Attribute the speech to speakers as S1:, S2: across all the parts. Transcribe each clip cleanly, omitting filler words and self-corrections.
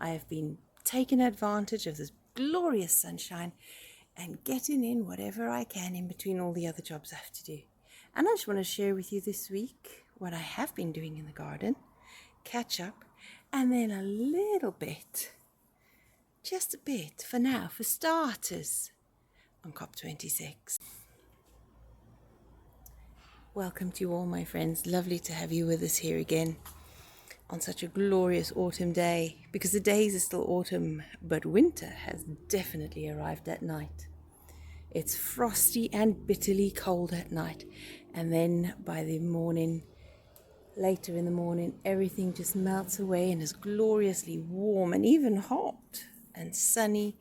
S1: I have been taking advantage of this glorious sunshine and getting in whatever I can in between all the other jobs I have to do. And I just want to share with you this week what I have been doing in the garden, catch up, and then a little bit, just a bit for now, for starters, on COP26. Welcome to you all, my friends. Lovely to have you with us here again on such a glorious autumn day, because the days are still autumn, but winter has definitely arrived at night. It's frosty and bitterly cold at night, and then by the morning, later in the morning, everything just melts away and is gloriously warm and even hot and sunny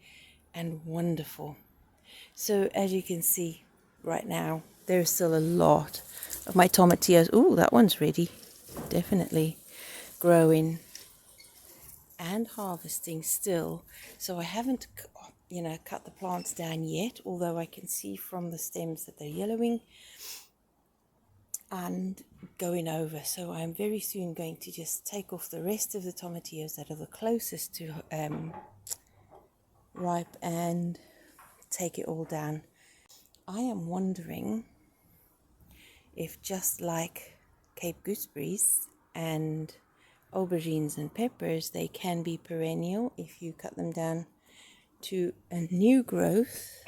S1: and wonderful. So as you can see right now, there's still a lot of my tomatillos. Oh, that one's ready. Definitely growing and harvesting still. So I haven't, cut the plants down yet, although I can see from the stems that they're yellowing and going over. So I'm very soon going to just take off the rest of the tomatillos that are the closest to ripe and take it all down. I am wondering if, just like Cape gooseberries and aubergines and peppers, they can be perennial if you cut them down to a new growth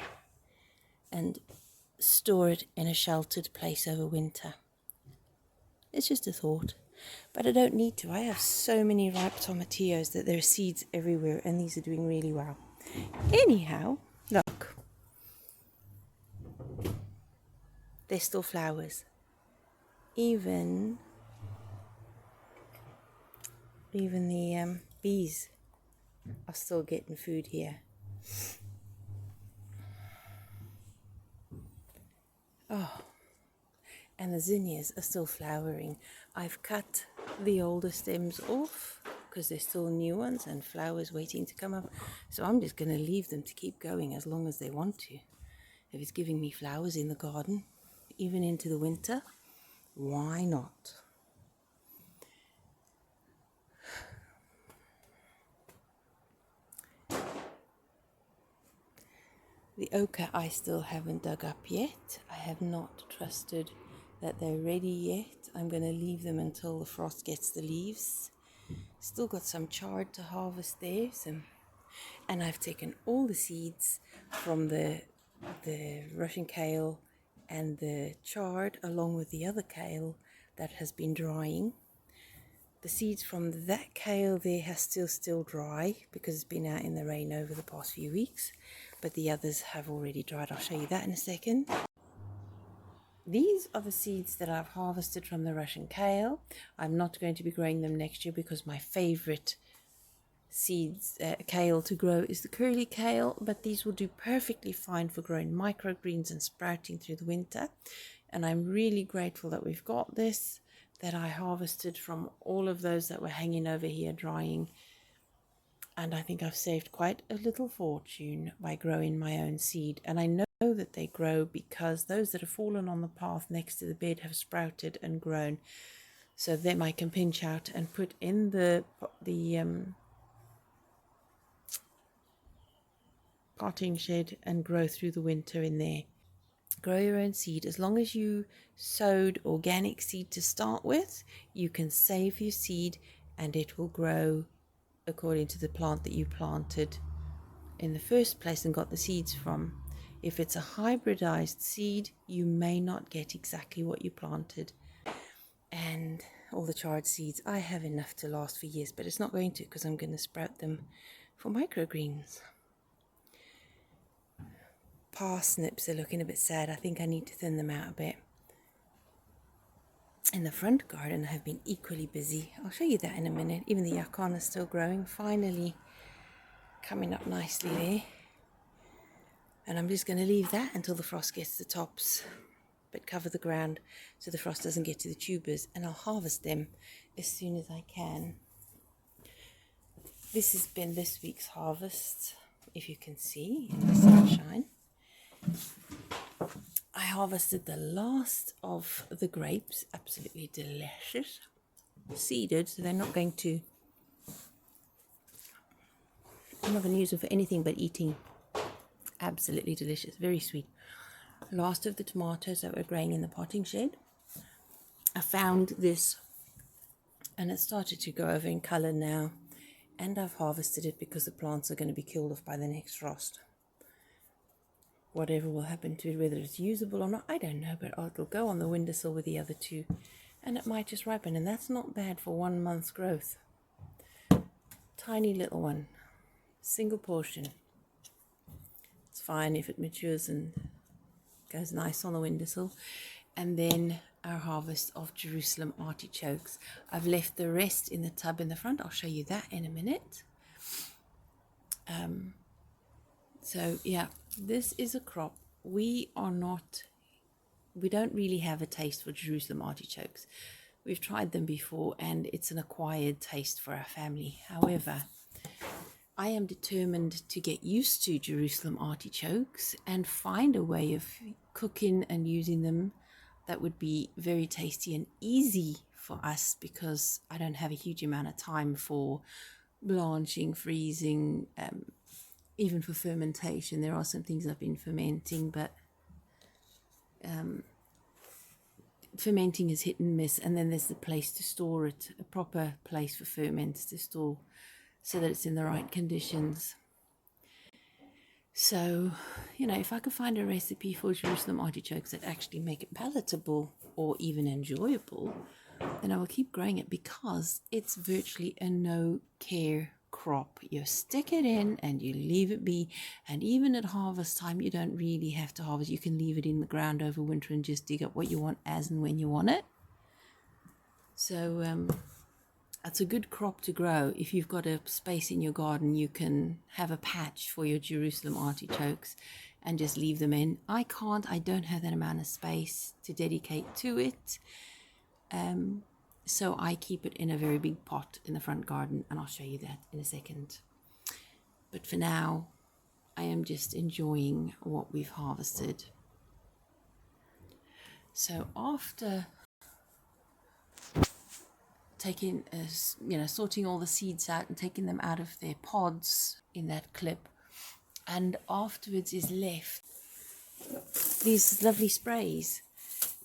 S1: and store it in a sheltered place over winter. It's just a thought, but I don't need to. I have so many ripe tomatillos that there are seeds everywhere, and these are doing really well. Anyhow, look, there's still flowers. Even the bees are still getting food here. Oh, and the zinnias are still flowering. I've cut the older stems off because there's still new ones and flowers waiting to come up. So I'm just going to leave them to keep going as long as they want to. If it's giving me flowers in the garden, even into the winter, why not? The ochre I still haven't dug up yet. I have not trusted that they're ready yet. I'm going to leave them until the frost gets the leaves. Still got some chard to harvest there. And I've taken all the seeds from the Russian kale and the chard, along with the other kale that has been drying. The seeds from that kale there has still dry because it's been out in the rain over the past few weeks, but the others have already dried. I'll show you that in a second. These are the seeds that I've harvested from the Russian kale. I'm not going to be growing them next year because my favorite kale to grow is the curly kale, but these will do perfectly fine for growing microgreens and sprouting through the winter. And I'm really grateful that we've got this, that I harvested from all of those that were hanging over here drying. And I think I've saved quite a little fortune by growing my own seed. And I know that they grow because those that have fallen on the path next to the bed have sprouted and grown. So them I can pinch out and put in the potting shed and grow through the winter in there. Grow your own seed. As long as you sowed organic seed to start with, you can save your seed and it will grow according to the plant that you planted in the first place and got the seeds from. If it's a hybridized seed, you may not get exactly what you planted. And all the chard seeds, I have enough to last for years, but it's not going to because I'm going to sprout them for microgreens. Parsnips are looking a bit sad. I think I need to thin them out a bit. In the front garden, I have been equally busy. I'll show you that in a minute. Even the yacon is still growing, finally coming up nicely there. And I'm just going to leave that until the frost gets the tops, but cover the ground so the frost doesn't get to the tubers, and I'll harvest them as soon as I can. This has been this week's harvest, if you can see in the sunshine. I harvested the last of the grapes, absolutely delicious, seeded, so they're not going to I'm not going to use them for anything but eating. Absolutely delicious, very sweet. Last of the tomatoes that were growing in the potting shed. I found this, and it started to go over in colour now, and I've harvested it because the plants are going to be killed off by the next frost. Whatever will happen to it, whether it's usable or not, I don't know, but it'll go on the windowsill with the other two, and it might just ripen, and that's not bad for 1 month's growth. Tiny little one, single portion. It's fine if it matures and goes nice on the windowsill. And then our harvest of Jerusalem artichokes. I've left the rest in the tub in the front. I'll show you that in a minute. So yeah, this is a crop. We don't really have a taste for Jerusalem artichokes. We've tried them before, and it's an acquired taste for our family. However, I am determined to get used to Jerusalem artichokes and find a way of cooking and using them that would be very tasty and easy for us, because I don't have a huge amount of time for blanching, freezing, even for fermentation. There are some things I've been fermenting, but fermenting is hit and miss. And then there's the place to store it, a proper place for ferments to store so that it's in the right conditions. So, if I could find a recipe for Jerusalem artichokes that actually make it palatable or even enjoyable, then I will keep growing it, because it's virtually a no-care crop. You stick it in and you leave it be, and even at harvest time you don't really have to harvest. You can leave it in the ground over winter and just dig up what you want as and when you want it. So it's a good crop to grow. If you've got a space in your garden, you can have a patch for your Jerusalem artichokes and just leave them in. I don't have that amount of space to dedicate to it. So I keep it in a very big pot in the front garden, and I'll show you that in a second. But for now, I am just enjoying what we've harvested. So after taking, sorting all the seeds out and taking them out of their pods in that clip, and afterwards is left these lovely sprays.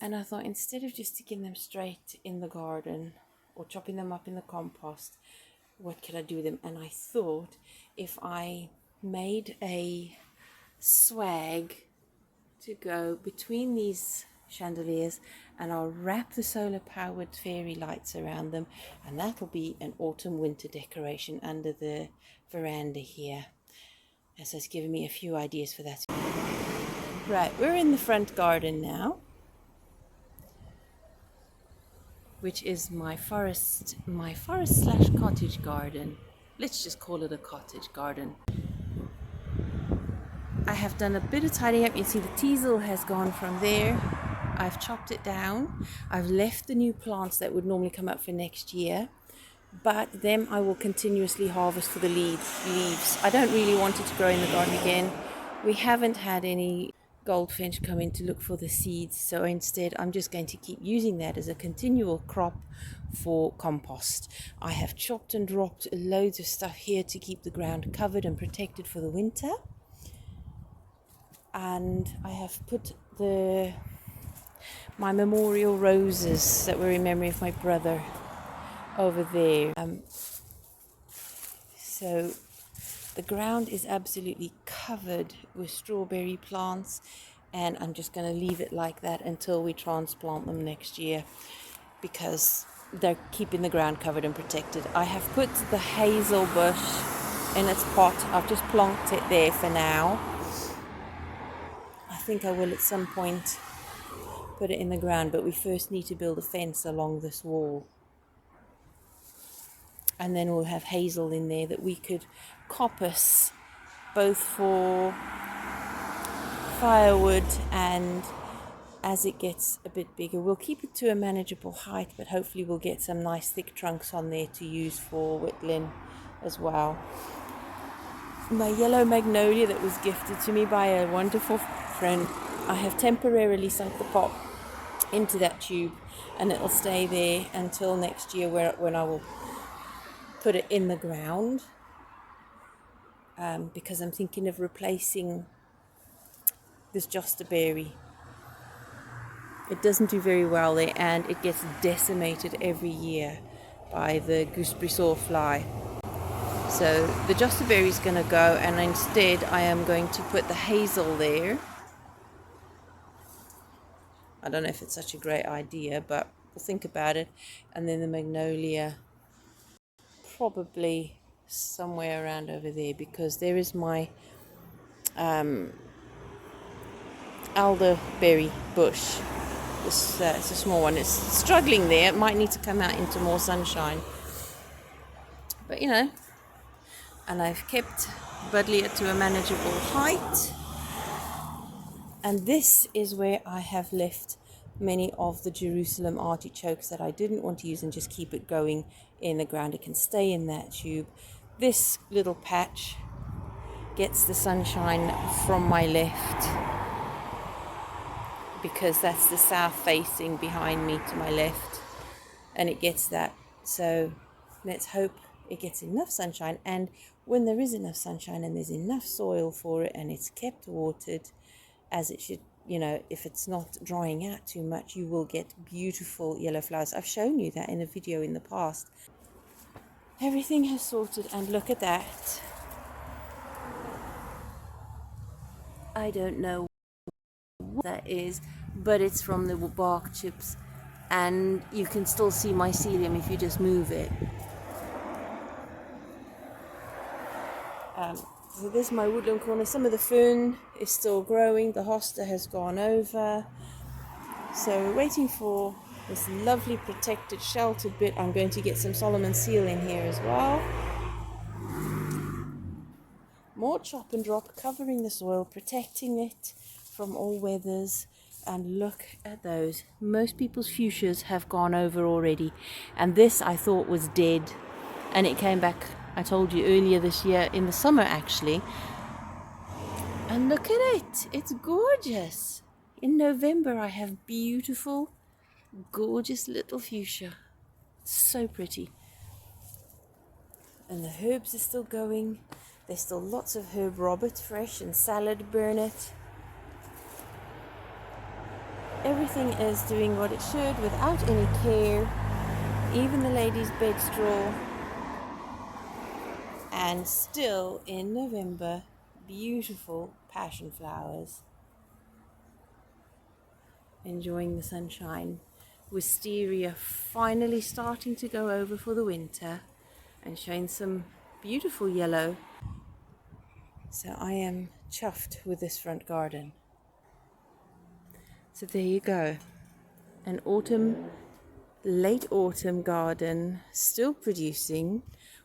S1: And I thought, instead of just sticking them straight in the garden or chopping them up in the compost, what could I do with them? And I thought, if I made a swag to go between these chandeliers, and I'll wrap the solar powered fairy lights around them, and that'll be an autumn winter decoration under the veranda here. And so it's given me a few ideas for that. Right, we're in the front garden now, which is my forest / cottage garden. Let's just call it a cottage garden. I have done a bit of tidying up. You see the teasel has gone from there. I've chopped it down. I've left the new plants that would normally come up for next year, but them I will continuously harvest for the leaves. I don't really want it to grow in the garden again. We haven't had any goldfinch come in to look for the seeds, so instead I'm just going to keep using that as a continual crop for compost. I have chopped and dropped loads of stuff here to keep the ground covered and protected for the winter, and I have put my memorial roses that were in memory of my brother over there. So the ground is absolutely covered with strawberry plants, and I'm just going to leave it like that until we transplant them next year, because they're keeping the ground covered and protected. I have put the hazel bush in its pot. I've just plonked it there for now. I think I will at some point put it in the ground, but we first need to build a fence along this wall. And then we'll have hazel in there that we could coppice, both for firewood and as it gets a bit bigger. We'll keep it to a manageable height, but hopefully we'll get some nice thick trunks on there to use for whittling as well. My yellow magnolia that was gifted to me by a wonderful friend, I have temporarily sunk the pot into that tube, and it'll stay there until next year when I will put it in the ground. because I'm thinking of replacing this jostaberry. It doesn't do very well there, and it gets decimated every year by the gooseberry sawfly. So the jostaberry is going to go, and instead I am going to put the hazel there. I don't know if it's such a great idea, but we'll think about it. And then the magnolia, probably somewhere around over there, because there is my elderberry bush. It's a small one. It's struggling there. It might need to come out into more sunshine. But you know, and I've kept buddleia to a manageable height. And this is where I have left many of the Jerusalem artichokes that I didn't want to use and just keep it going in the ground. It can stay in that tube. This little patch gets the sunshine from my left, because that's the south facing behind me to my left, and it gets that. So let's hope it gets enough sunshine, and when there is enough sunshine and there's enough soil for it and it's kept watered as it should, you know, if it's not drying out too much, you will get beautiful yellow flowers. I've shown you that in a video in the past. Everything has sorted, and look at that. I don't know what that is, but it's from the bark chips, and you can still see mycelium if you just move it. So this is my woodland corner. Some of the fern is still growing. The hosta has gone over. So we're waiting for this lovely protected sheltered bit. I'm going to get some Solomon seal in here as well. More chop and drop, covering the soil, protecting it from all weathers. And look at those. Most people's fuchsias have gone over already. And this I thought was dead. And it came back, I told you, earlier this year, in the summer actually. And look at it. It's gorgeous. In November I have beautiful, gorgeous little fuchsia. So pretty. And the herbs are still going. There's still lots of herb robert fresh and salad burnet. Everything is doing what it should without any care. Even the lady's bed straw. And still in November, beautiful passion flowers. Enjoying the sunshine. Wisteria finally starting to go over for the winter and showing some beautiful yellow. So I am chuffed with this front garden. So there you go. An autumn, late autumn garden, still producing,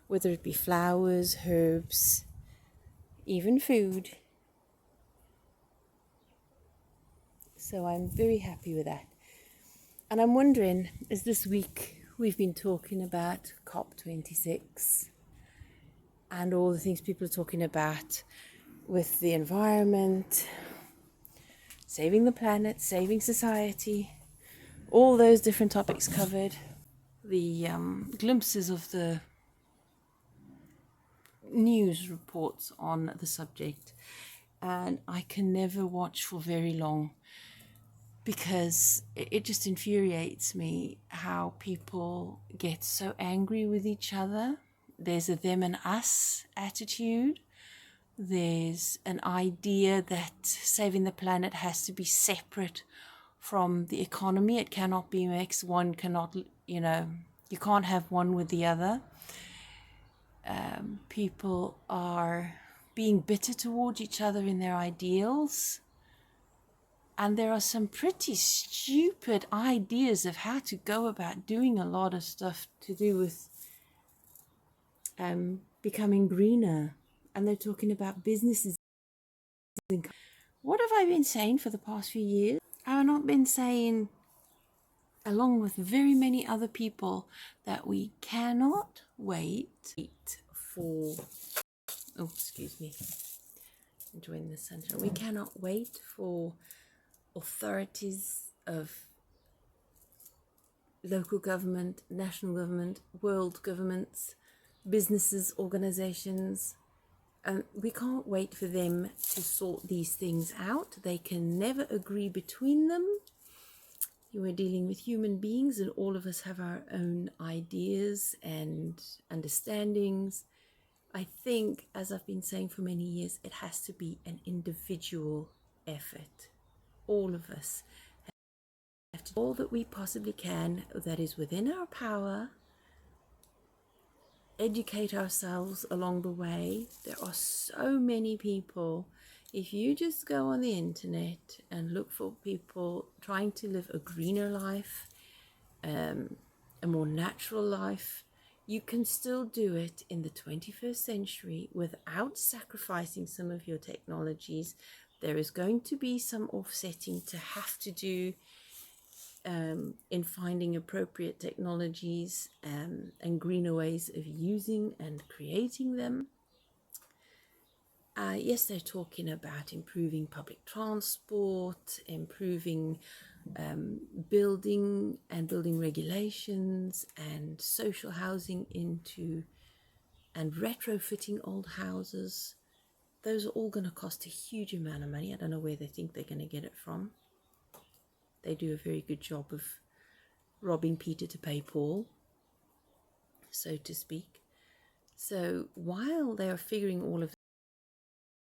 S1: whether it be flowers, herbs, even food. So I'm very happy with that. And I'm wondering, as this week we've been talking about COP26 and all the things people are talking about with the environment, saving the planet, saving society, all those different topics covered, the glimpses of the news reports on the subject. And I can never watch for very long, because it just infuriates me how people get so angry with each other. There's a them and us attitude. There's an idea that saving the planet has to be separate from the economy. It cannot be mixed. One cannot, you can't have one with the other. People are being bitter towards each other in their ideals. And there are some pretty stupid ideas of how to go about doing a lot of stuff to do with becoming greener. And they're talking about businesses. What have I been saying for the past few years? Have I not been saying, along with very many other people, that we cannot wait for... Oh, excuse me. Enjoying the sunshine. We cannot wait for authorities of local government, national government, world governments, businesses, organizations, We can't wait for them to sort these things out. They can never agree between them. We're dealing with human beings, and all of us have our own ideas and understandings. I think, as I've been saying for many years, it has to be an individual effort. All of us have to do all that we possibly can that is within our power, educate ourselves along the way. There are so many people. If you just go on the internet and look for people trying to live a greener life, a more natural life, you can still do it in the 21st century without sacrificing some of your technologies. There is going to be some offsetting to have to do in finding appropriate technologies and greener ways of using and creating them. Yes, they're talking about improving public transport, improving building regulations and social housing and retrofitting old houses. Those are all going to cost a huge amount of money. I don't know where they think they're going to get it from. They do a very good job of robbing Peter to pay Paul, so to speak. So while they are figuring all of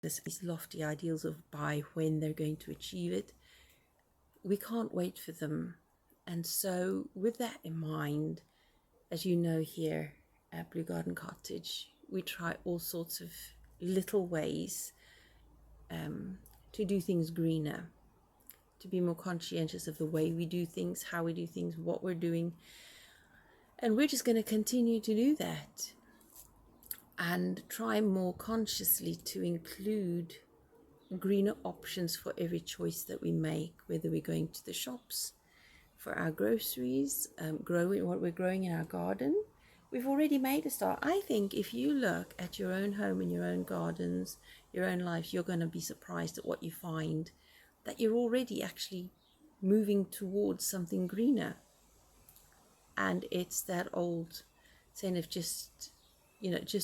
S1: these lofty ideals of by when they're going to achieve it, we can't wait for them. And so with that in mind, as you know, here at Blue Garden Cottage, we try all sorts of little ways to do things greener, to be more conscientious of the way we do things, how we do things, what we're doing. And we're just going to continue to do that and try more consciously to include greener options for every choice that we make, whether we're going to the shops for our groceries, growing what we're growing in our garden. We've already made a start. I think if you look at your own home and your own gardens, your own life, you're going to be surprised at what you find, that you're already actually moving towards something greener. And it's that old saying of just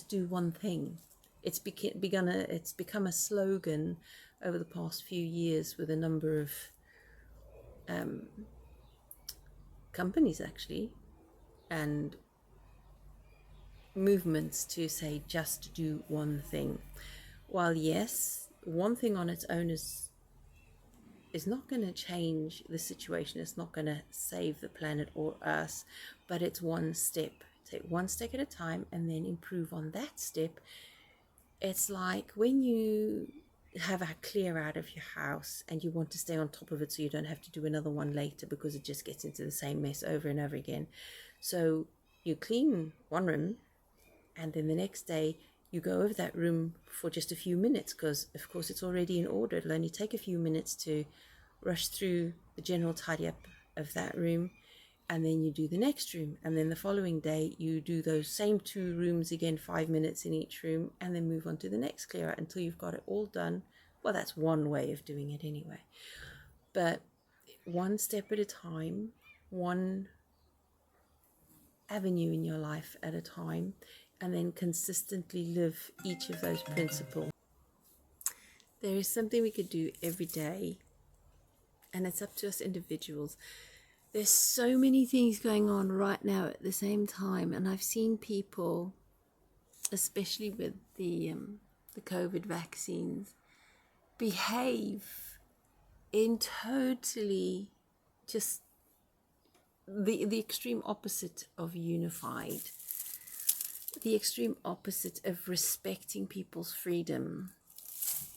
S1: do one thing. It's become a slogan over the past few years with a number of companies actually, and movements to say just do one thing. While yes, one thing on its own is not going to change the situation, it's not going to save the planet or us, but it's one step. Take one step at a time and then improve on that step. It's like when you have a clear out of your house and you want to stay on top of it so you don't have to do another one later because it just gets into the same mess over and over again. So you clean one room and then the next day you go over that room for just a few minutes because of course it's already in order. It'll only take a few minutes to rush through the general tidy up of that room, and then you do the next room, and then the following day you do those same 2 rooms again, 5 minutes in each room, and then move on to the next clear out until you've got it all done. Well, that's one way of doing it anyway, but one step at a time, one avenue in your life at a time, and then consistently live each of those principles. There is something we could do every day, and it's up to us individuals. There's so many things going on right now at the same time, and I've seen people, especially with the COVID vaccines, behave in totally just the extreme opposite of unified, the extreme opposite of respecting people's freedom,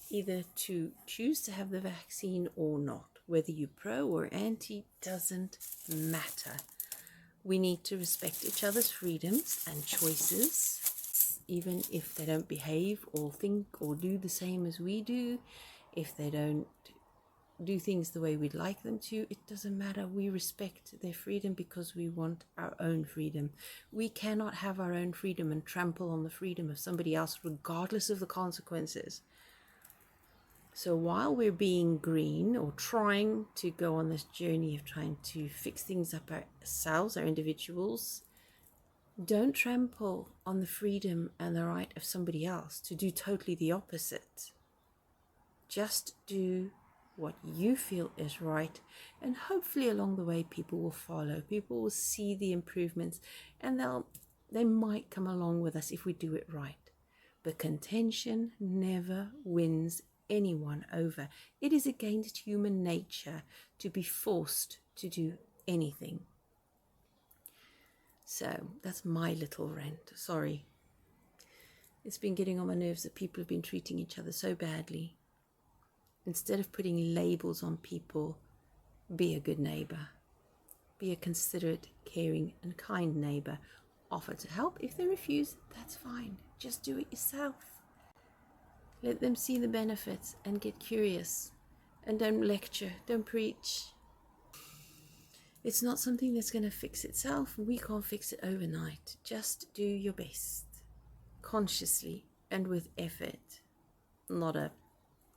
S1: either to choose to have the vaccine or not. Whether you're pro or anti doesn't matter. We need to respect each other's freedoms and choices, even if they don't behave or think or do the same as we do. If they don't do things the way we'd like them to, it doesn't matter. We respect their freedom because we want our own freedom. We cannot have our own freedom and trample on the freedom of somebody else regardless of the consequences. So while we're being green or trying to go on this journey of trying to fix things up ourselves, our individuals, Don't trample on the freedom and the right of somebody else to do totally the opposite. Just do what you feel is right, and hopefully along the way people will follow. People will see the improvements, and they might come along with us if we do it right. But contention never wins anyone over. It is against human nature to be forced to do anything. So that's my little rant. Sorry. It's been getting on my nerves that people have been treating each other so badly. Instead of putting labels on people, be a good neighbor. Be a considerate, caring, and kind neighbor. Offer to help. If they refuse, that's fine. Just do it yourself. Let them see the benefits and get curious. And don't lecture, don't preach. It's not something that's going to fix itself. We can't fix it overnight. Just do your best. Consciously and with effort. Not a,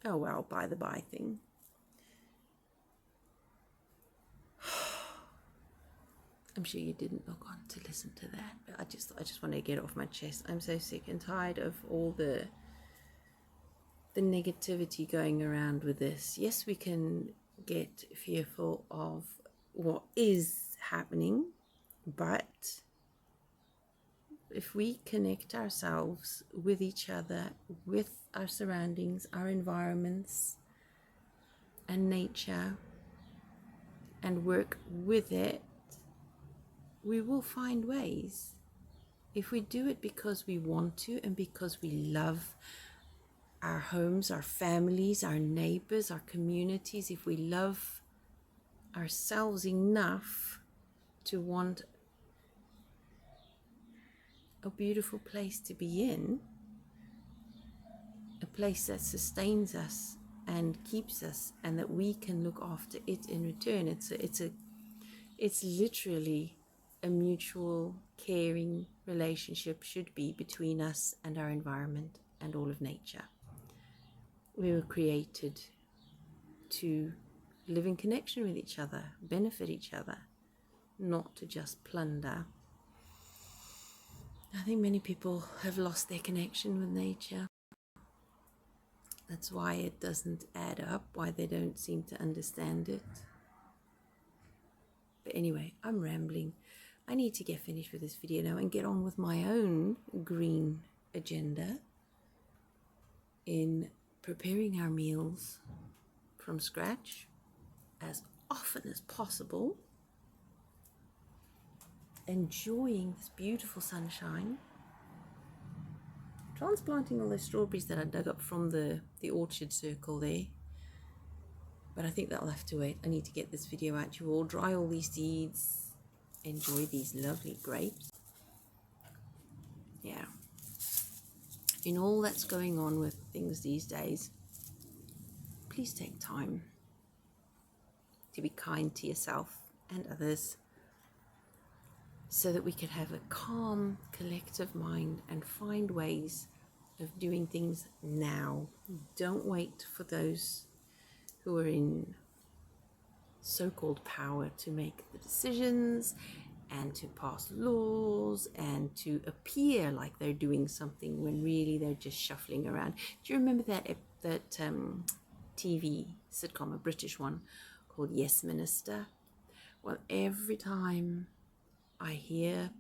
S1: oh well, by the by thing. I'm sure you didn't log on to listen to that, but I just want to get it off my chest. I'm so sick and tired of all the negativity going around with this. Yes, we can get fearful of what is happening, but if we connect ourselves with each other, with our surroundings, our environments, and nature, and work with it, we will find ways. If we do it because we want to and because we love our homes, our families, our neighbors, our communities, if we love ourselves enough to want a beautiful place to be in, a place that sustains us and keeps us, and that we can look after it in return. It's literally a mutual caring relationship should be between us and our environment and all of nature. We were created to live in connection with each other, benefit each other, not to just plunder. I think many people have lost their connection with nature. That's why it doesn't add up, why they don't seem to understand it. But anyway, I'm rambling. I need to get finished with this video now and get on with my own green agenda in preparing our meals from scratch as often as possible, enjoying this beautiful sunshine, transplanting all those strawberries that I dug up from the orchard circle there. But I think that'll have to wait. I need to get this video out to you all, dry all these seeds, enjoy these lovely grapes. Yeah. In all that's going on with things these days, please take time to be kind to yourself and others so that we can have a calm, collective mind and find ways of doing things now. Don't wait for those who are in so-called power to make the decisions and to pass laws and to appear like they're doing something when really they're just shuffling around. Do you remember that TV sitcom, a British one, called Yes Minister? Well, every time I hear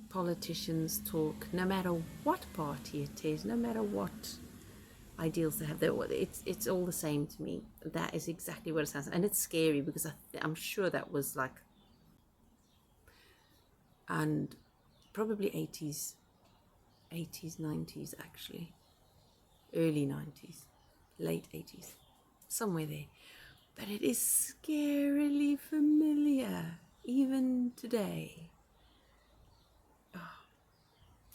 S1: politicians talk, no matter what party it is, no matter what ideals they have, it's all the same to me. That is exactly what it sounds like. And it's scary because I'm sure that was like, and probably 80s, 90s actually, early 90s, late 80s, somewhere there. But it is scarily familiar, even today. Oh,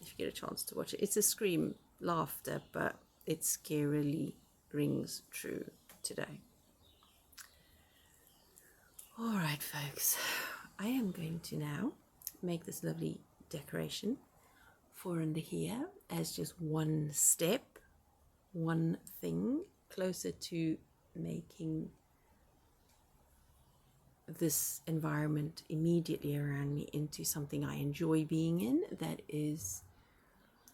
S1: if you get a chance to watch it, it's a scream laughter, but it scarily rings true today. All right, folks, I am going to now make this lovely decoration for under here as just one step, one thing closer to making this environment immediately around me into something I enjoy being in, that is,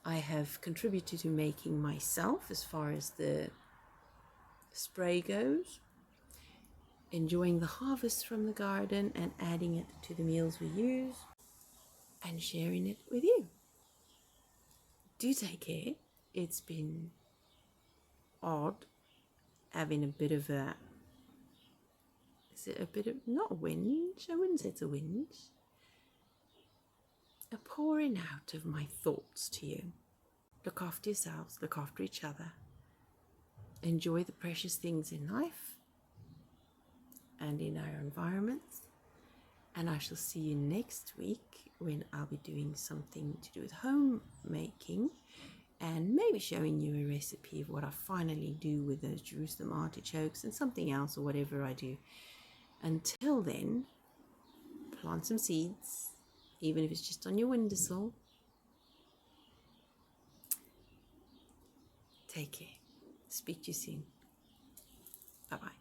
S1: I have contributed to making myself as far as the spray goes, enjoying the harvest from the garden and adding it to the meals we use and sharing it with you. Do take care. It's been odd having a bit of a, is it a bit of, not a whinge, I wouldn't say it's a whinge, a pouring out of my thoughts to you. Look after yourselves, look after each other, enjoy the precious things in life and in our environments, and I shall see you next week when I'll be doing something to do with homemaking and maybe showing you a recipe of what I finally do with those Jerusalem artichokes and something else or whatever I do. Until then, plant some seeds, even if it's just on your windowsill. Take care. Speak to you soon. Bye-bye.